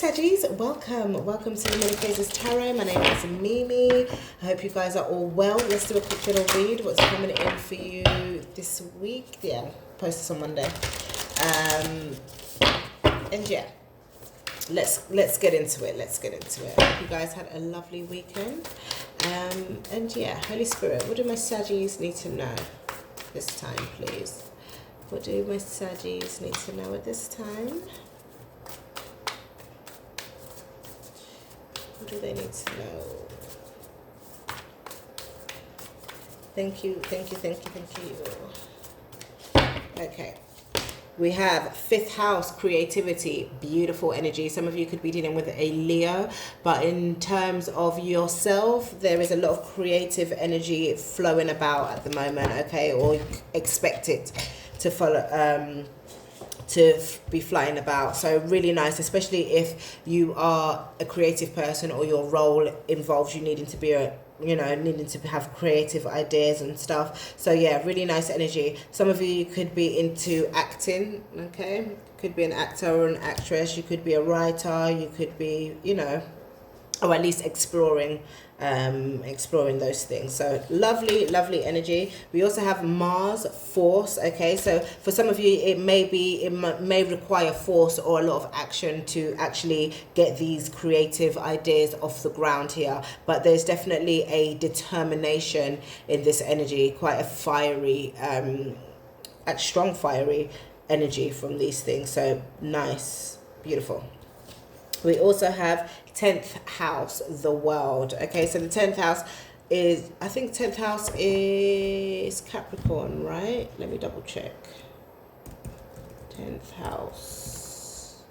Saggies, welcome to the Many Phases Tarot. My name is Mimi. I hope you guys are all well. Let's do a quick general read. What's coming in for you this week? Yeah, post this on Monday. And yeah, let's get into it. I hope you guys had a lovely weekend. And yeah, Holy Spirit, what do my Saggies need to know this time, please? What do my Saggies need to know at this time? What do they need to know? Thank you. Okay. We have fifth house, creativity, beautiful energy. Some of you could be dealing with a Leo, but in terms of yourself, there is a lot of creative energy flowing about at the moment, okay? Or expect it to follow, to be flying about. So really nice, especially if you are a creative person or your role involves you needing to be needing to have creative ideas and stuff. So yeah, really nice energy. Some of you could be into acting, okay? Could be an actor or an actress. You could be a writer. You could be, or at least exploring those things. So lovely energy. We also have Mars, force, okay? So for some of you, it may require force or a lot of action to actually get these creative ideas off the ground here, but there's definitely a determination in this energy, quite a fiery, strong fiery energy from these things. So nice, beautiful. We also have 10th house, the world. Okay, so the 10th house is, I think 10th house is Capricorn, right? Let me double check. 10th house.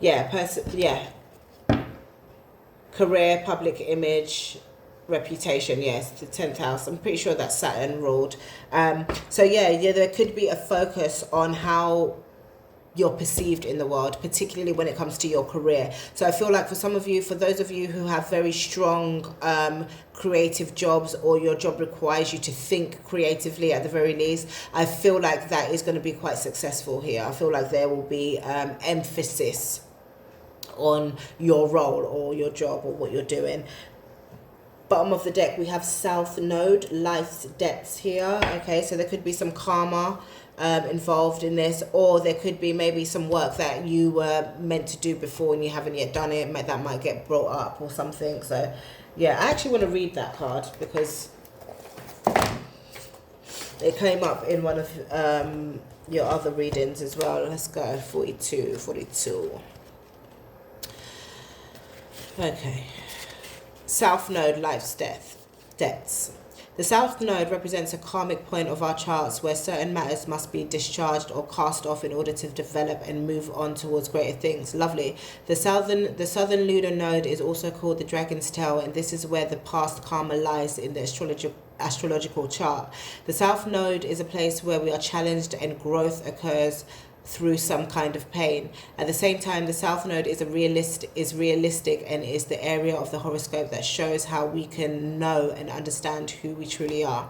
Yeah, career, public image, reputation. Yes, the 10th house. I'm pretty sure that's Saturn ruled. So yeah, there could be a focus on how you're perceived in the world, particularly when it comes to your career. So I feel like for some of you, for those of you who have very strong creative jobs, or your job requires you to think creatively at the very least, I feel like that is going to be quite successful here. I feel like there will be emphasis on your role or your job or what you're doing. Bottom of the deck, we have South Node, life's depths here. Okay, so there could be some karma involved in this, or there could be maybe some work that you were meant to do before and you haven't yet done it. That might get brought up or something. So yeah, I actually want to read that card because it came up in one of your other readings as well. Let's go 42. Okay. South Node, life's depths. The South Node represents a karmic point of our charts where certain matters must be discharged or cast off in order to develop and move on towards greater things. Lovely. The Southern Lunar Node is also called the Dragon's Tail, and this is where the past karma lies in the astrological chart. The South Node is a place where we are challenged and growth occurs through some kind of pain. At the same time, the South Node is realistic and is the area of the horoscope that shows how we can know and understand who we truly are.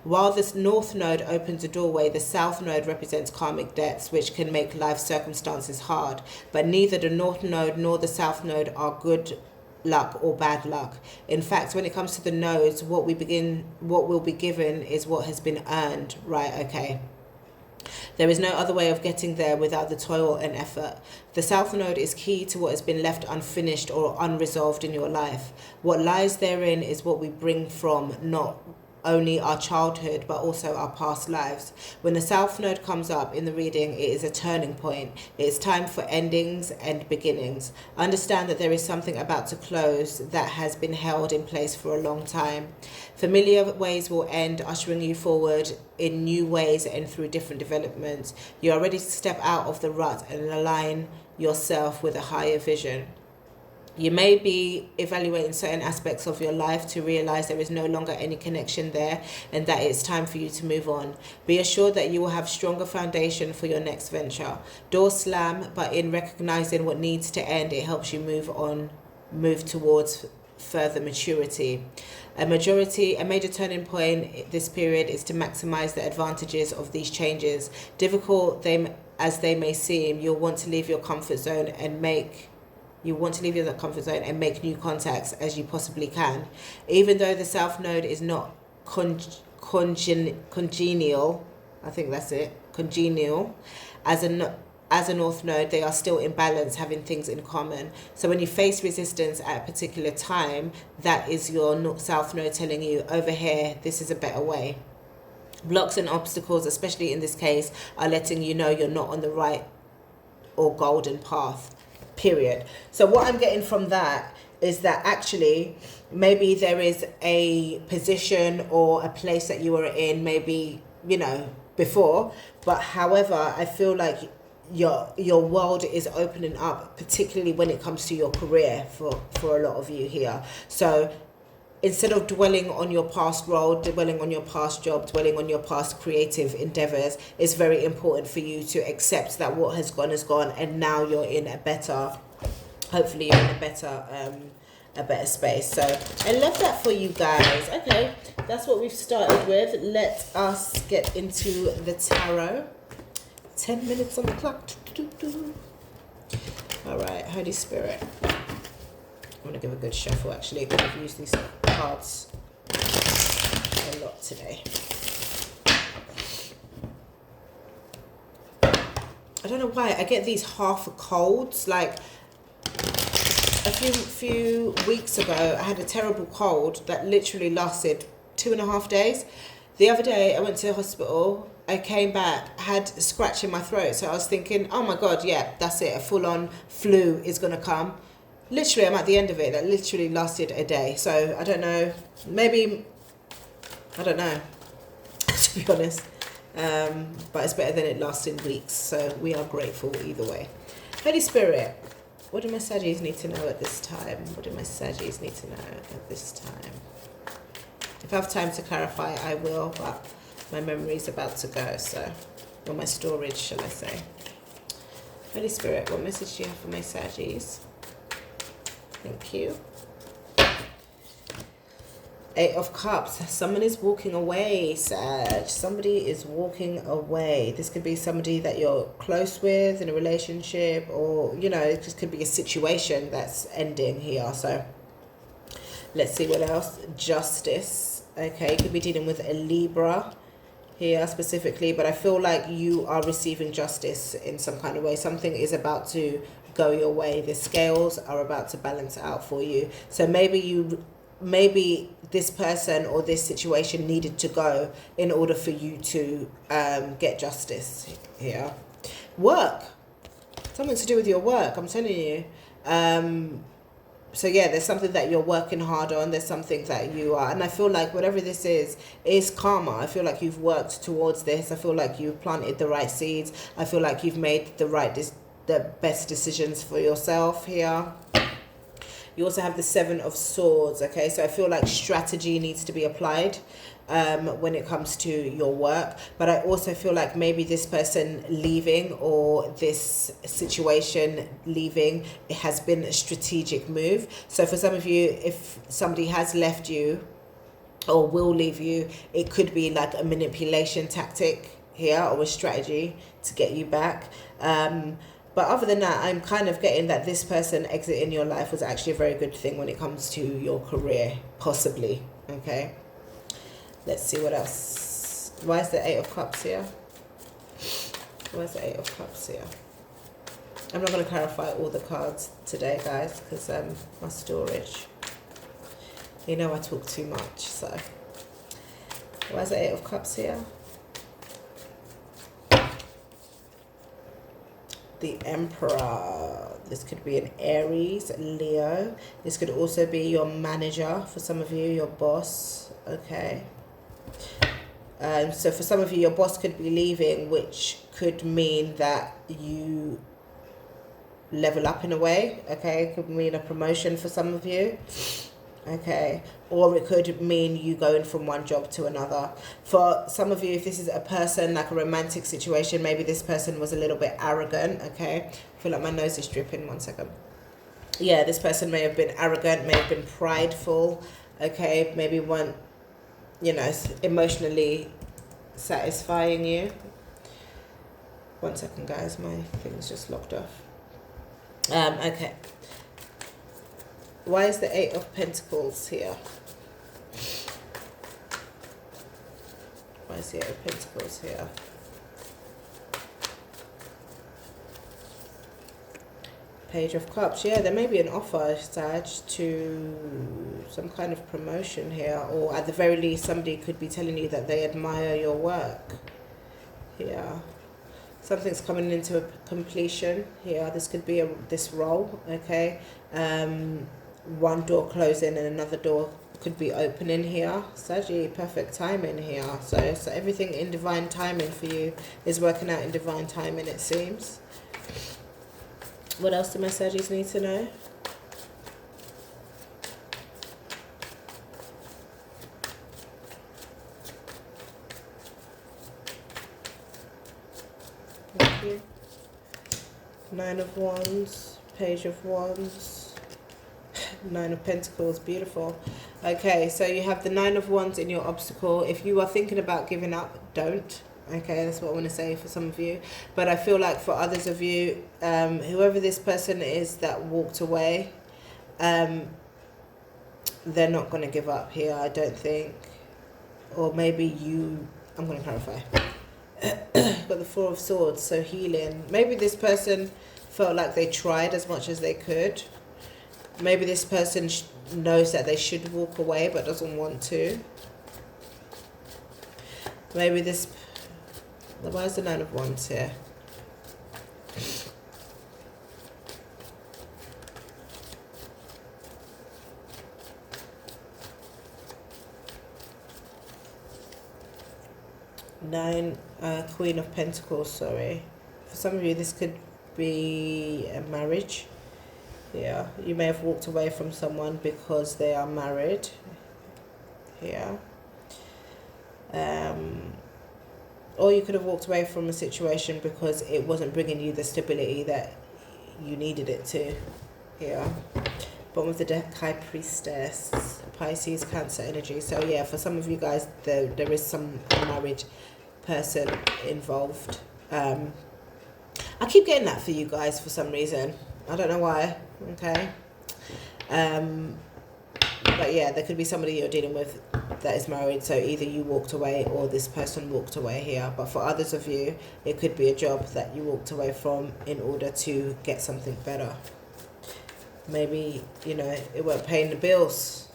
While this North Node opens a doorway, the South Node represents karmic debts, which can make life circumstances hard. But neither the North Node nor the South Node are good luck or bad luck. In fact, when it comes to the nodes, what will be given is what has been earned. Right, okay. There is no other way of getting there without the toil and effort. The South Node is key to what has been left unfinished or unresolved in your life. What lies therein is what we bring from not only our childhood but also our past lives. When the South Node comes up in the reading, it is a turning point. It is time for endings and beginnings. Understand that there is something about to close that has been held in place for a long time. Familiar ways will end, ushering you forward in new ways and through different developments. You are ready to step out of the rut and align yourself with a higher vision. You may be evaluating certain aspects of your life to realize there is no longer any connection there and that it's time for you to move on. Be assured that you will have stronger foundation for your next venture. Doors slam, but in recognizing what needs to end, it helps you move towards further maturity. A major turning point this period is to maximize the advantages of these changes. Difficult as they may seem, you'll want to leave your comfort zone and make You want to leave your comfort zone and make new contacts as you possibly can. Even though the South Node is not congenial, I think that's it, congenial, as a North Node, they are still in balance, having things in common. So when you face resistance at a particular time, that is your South Node telling you, over here, this is a better way. Blocks and obstacles, especially in this case, are letting you know you're not on the right or golden path, period. So what I'm getting from that is that actually maybe there is a position or a place that you were in, maybe, you know, before, but however, I feel like your world is opening up, particularly when it comes to your career for a lot of you here. So instead of dwelling on your past role, dwelling on your past job, dwelling on your past creative endeavors, it's very important for you to accept that what has gone is gone, and now you're in a better, hopefully you're in a better space. So I love that for you guys. Okay, that's what we've started with. Let us get into the tarot. 10 minutes on the clock. All right, Holy Spirit. I'm going to give a good shuffle, actually, because I've used these cards a lot today. I don't know why I get these half colds. Like a few weeks ago, I had a terrible cold that literally lasted 2.5 days. The other day, I went to the hospital. I came back, had a scratch in my throat. So I was thinking, oh my God, yeah, that's it. A full-on flu is going to come. Literally, I'm at the end of it. That literally lasted a day. So I don't know. Maybe, I don't know, to be honest. But it's better than it lasting weeks. So we are grateful either way. Holy Spirit, what do my Saggies need to know at this time? What do my Saggies need to know at this time? If I have time to clarify, I will, but my memory's about to go, so, or my storage, shall I say. Holy Spirit, what message do you have for my Saggies? Thank you. 8 of Cups. Someone is walking away, Sag. Somebody is walking away. This could be somebody that you're close with in a relationship, or, you know, it just could be a situation that's ending here. So let's see what else. Justice. Okay, you could be dealing with a Libra here specifically, but I feel like you are receiving justice in some kind of way. Something is about to go your way. The scales are about to balance out for you. So maybe this person or this situation needed to go in order for you to get justice here. Work. Something to do with your work, I'm telling you. So yeah, there's something that you're working hard on. There's something that you are, and I feel like whatever this is karma. I feel like you've worked towards this. I feel like you've planted the right seeds. I feel like you've made the best decisions for yourself here. You also have the 7 of Swords, okay? So I feel like strategy needs to be applied when it comes to your work. But I also feel like maybe this person leaving or this situation leaving, it has been a strategic move. So for some of you, if somebody has left you or will leave you, it could be like a manipulation tactic here or a strategy to get you back. But other than that, I'm kind of getting that this person exiting your life was actually a very good thing when it comes to your career, possibly. Okay. Let's see what else. Why is the 8 of Cups here? Why is the 8 of Cups here? I'm not going to clarify all the cards today, guys, because my storage. You know I talk too much, so. Why is the 8 of Cups here? The Emperor. This could be an Aries, Leo. This could also be your manager for some of you, your boss. Okay. So for some of you, your boss could be leaving, which could mean that you level up in a way. Okay, it could mean a promotion for some of you. Okay, or it could mean you going from one job to another. For some of you, if this is a person, like a romantic situation, maybe this person was a little bit arrogant. Okay, I feel like my nose is dripping. 1 second. Yeah, this person may have been arrogant, may have been prideful. Okay, maybe one, you know, emotionally satisfying you. 1 second, guys, my thing's just locked off. Okay, Why is the Eight of Pentacles here? Why is the Eight of Pentacles here? Page of Cups. Yeah, there may be an offer, Sag, to some kind of promotion here. Or at the very least, somebody could be telling you that they admire your work. Yeah. Something's coming into a completion here. This could be this role, okay? One door closing and another door could be opening here. Saggy, perfect timing here. So everything in divine timing for you is working out in divine timing, it seems. What else do my Saggies need to know? Thank you. Nine of Wands, Page of Wands, Nine of Pentacles, beautiful. Okay, so you have the Nine of Wands in your obstacle. If you are thinking about giving up, don't. Okay, that's what I want to say for some of you. But I feel like for others of you, whoever this person is that walked away, they're not going to give up here, I don't think. Or maybe you, I'm going to clarify. Got the Four of Swords, so healing. Maybe this person felt like they tried as much as they could. Maybe this person knows that they should walk away but doesn't want to. Maybe this... Why is the Nine of Wands here? Queen of Pentacles, sorry. For some of you, this could be a marriage. Yeah, you may have walked away from someone because they are married. Here. Or you could have walked away from a situation because it wasn't bringing you the stability that you needed it to. Here. Bottom of the deck, High Priestess, Pisces, Cancer energy. So yeah, for some of you guys, there is some marriage person involved. I keep getting that for you guys for some reason. I don't know why. Okay. But yeah, there could be somebody you're dealing with that is married, so either you walked away or this person walked away here. But for others of you, it could be a job that you walked away from in order to get something better. Maybe, you know, it weren't paying the bills.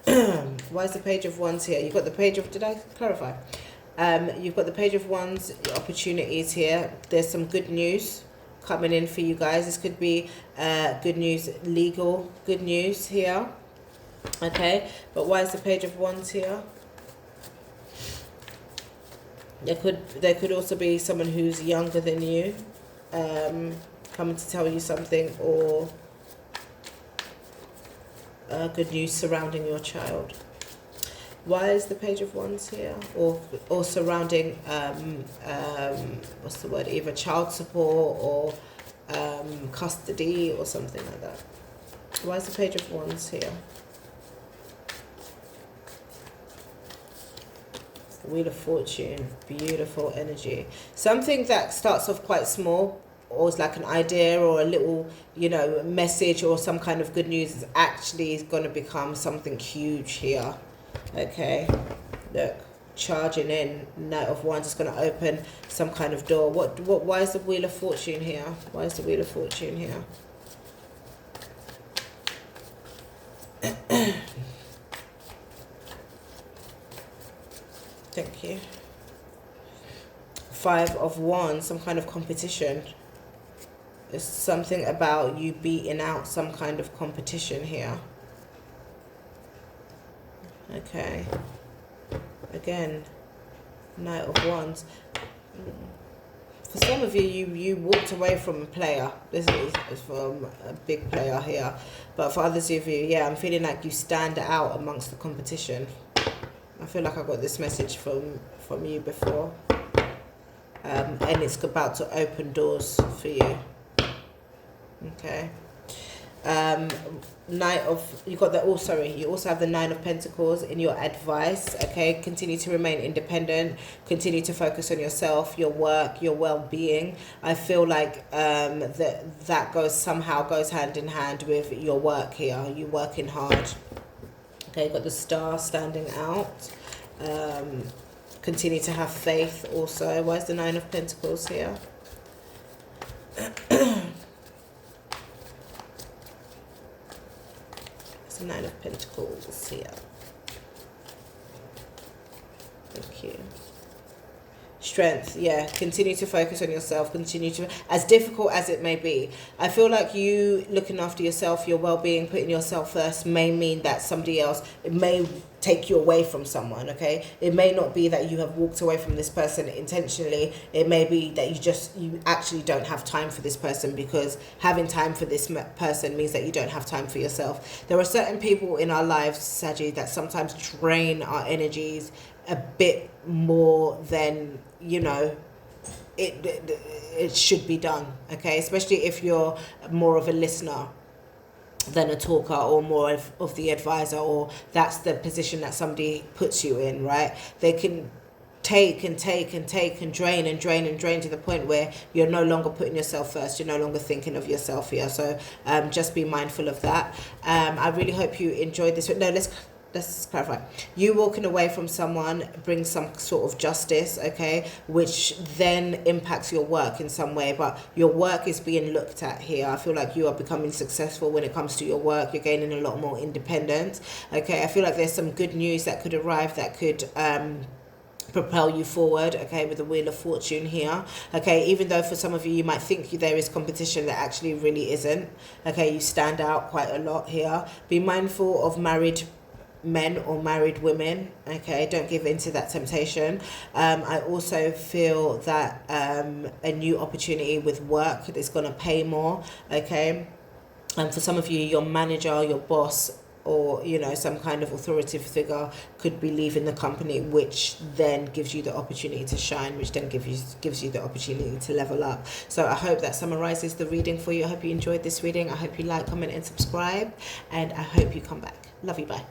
Why is the Page of Wands here? You've got the Page of... Did I clarify? You've got the Page of Wands, opportunities here. There's some good news coming in for you guys. This could be good news, legal good news here. Okay, but why is the Page of Wands here? There could also be someone who's younger than you, coming to tell you something, or good news surrounding your child. Why is the Page of Wands here? Or surrounding what's the word? Either child support or custody or something like that. Why is the Page of Wands here? Wheel of Fortune, beautiful energy. Something that starts off quite small, or is like an idea or a little, you know, message or some kind of good news, is actually going to become something huge here. Okay, look, charging in. Knight of Wands is going to open some kind of door. Why is the Wheel of Fortune here? Why is the Wheel of Fortune here? Thank you. Five of Wands, some kind of competition. There's something about you beating out some kind of competition here. Okay. Again, Knight of Wands. For some of you, you walked away from a player. This is from a big player here. But for others of you, yeah, I'm feeling like you stand out amongst the competition. I feel like I got this message from you before. And it's about to open doors for you. Okay. You got the, oh sorry, you also have the Nine of Pentacles in your advice. Okay, continue to remain independent, continue to focus on yourself, your work, your well-being. I feel like that goes hand in hand with your work here. You working hard. Okay, got the Star standing out. Continue to have faith also. Where's the Nine of Pentacles here? Nine of Pentacles here. Thank you. Strength, yeah. Continue to focus on yourself. Continue to, as difficult as it may be. I feel like you looking after yourself, your well-being, putting yourself first may mean that somebody else, it may take you away from someone, okay? It may not be that you have walked away from this person intentionally. It may be that you actually don't have time for this person, because having time for this person means that you don't have time for yourself. There are certain people in our lives, Saji, that sometimes drain our energies a bit more than, you know, it should be done, okay? Especially if you're more of a listener than a talker, or more of the advisor, or that's the position that somebody puts you in, right? They can take and take and take and drain and drain and drain to the point where you're no longer putting yourself first. You're no longer thinking of yourself here. So just be mindful of that. I really hope you enjoyed this. No, let's clarify. You walking away from someone brings some sort of justice, okay, which then impacts your work in some way, but your work is being looked at here. I feel like you are becoming successful when it comes to your work. You're gaining a lot more independence, okay? I feel like there's some good news that could arrive that could propel you forward, okay, with the Wheel of Fortune here, okay? Even though for some of you, you might think there is competition, that actually really isn't, okay? You stand out quite a lot here. Be mindful of married men or married women, okay? Don't give in to that temptation. I also feel that a new opportunity with work is going to pay more, okay? And for some of you, your manager, your boss, or, you know, some kind of authoritative figure could be leaving the company, which then gives you the opportunity to shine, which then gives you the opportunity to level up. So I hope that summarizes the reading for you. I hope you enjoyed this reading. I hope you like, comment and subscribe, and I hope you come back. Love you, bye.